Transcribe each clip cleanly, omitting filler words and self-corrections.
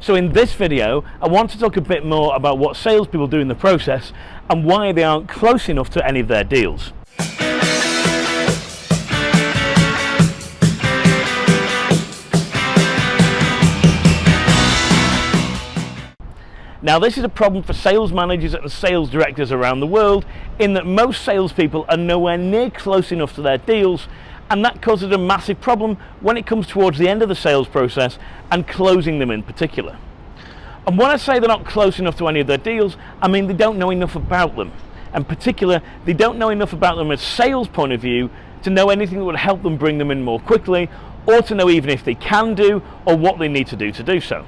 So in this video, I want to talk a bit more about what salespeople do in the process and why they aren't close enough to any of their deals. Now, this is a problem for sales managers and sales directors around the world, in that most salespeople are nowhere near close enough to their deals, and that causes a massive problem when it comes towards the end of the sales process and closing them in particular. And when I say they're not close enough to any of their deals, I mean they don't know enough about them. In particular, they don't know enough about them as a sales point of view to know anything that would help them bring them in more quickly, or to know even if they can do or what they need to do so.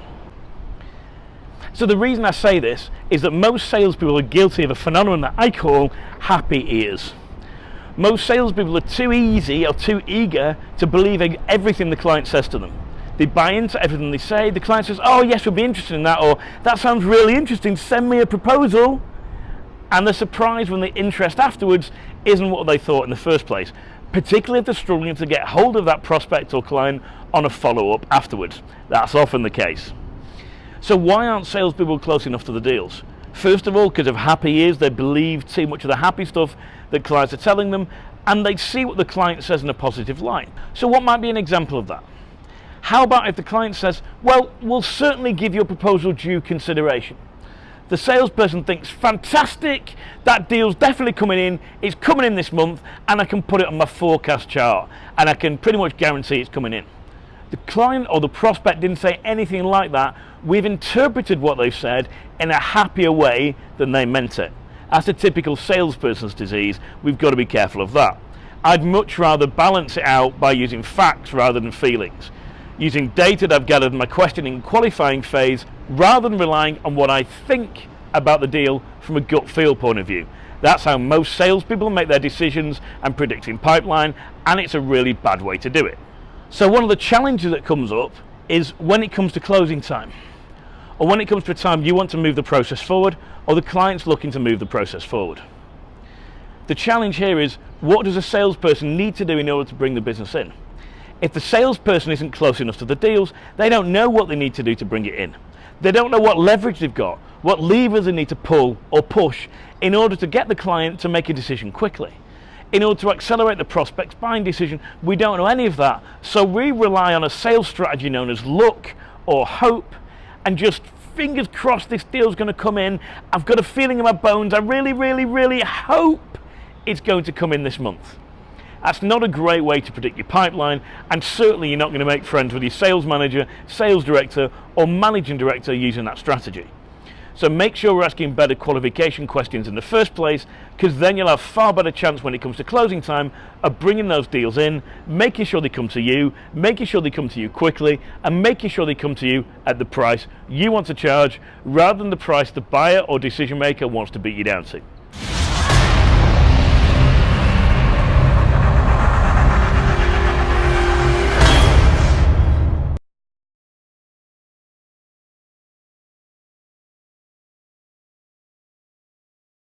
So the reason I say this is that most salespeople are guilty of a phenomenon that I call happy ears. Most salespeople are too easy or too eager to believe everything the client says to them. They buy into everything they say. The client says, "Oh yes, we'll be interested in that," or "That sounds really interesting, send me a proposal." And they're surprised when the interest afterwards isn't what they thought in the first place, particularly if they're struggling to get hold of that prospect or client on a follow-up afterwards. That's often the case. So why aren't salespeople close enough to the deals? First of all, because of happy ears. They believe too much of the happy stuff that clients are telling them, and they see what the client says in a positive light. So what might be an example of that? How about if the client says, "Well, we'll certainly give your proposal due consideration." The salesperson thinks, "Fantastic, that deal's definitely coming in, it's coming in this month, and I can put it on my forecast chart, and I can pretty much guarantee it's coming in." The client or the prospect didn't say anything like that. We've interpreted what they've said in a happier way than they meant it. That's a typical salesperson's disease. We've got to be careful of that. I'd much rather balance it out by using facts rather than feelings, using data that I've gathered in my questioning and qualifying phase, rather than relying on what I think about the deal from a gut feel point of view. That's how most salespeople make their decisions and predicting pipeline, and it's a really bad way to do it. So one of the challenges that comes up is when it comes to closing time, or when it comes to a time you want to move the process forward, or the client's looking to move the process forward. The challenge here is, what does a salesperson need to do in order to bring the business in? If the salesperson isn't close enough to the deals, they don't know what they need to do to bring it in. They don't know what leverage they've got, what levers they need to pull or push in order to get the client to make a decision quickly. In order to accelerate the prospect's buying decision, we don't know any of that. So we rely on a sales strategy known as luck or hope, and just fingers crossed this deal's going to come in. I've got a feeling in my bones. I really hope it's going to come in this month. That's not a great way to predict your pipeline, and certainly you're not going to make friends with your sales manager, sales director, or managing director using that strategy. So make sure we're asking better qualification questions in the first place, because then you'll have far better chance when it comes to closing time of bringing those deals in, making sure they come to you, making sure they come to you quickly, and making sure they come to you at the price you want to charge, rather than the price the buyer or decision maker wants to beat you down to.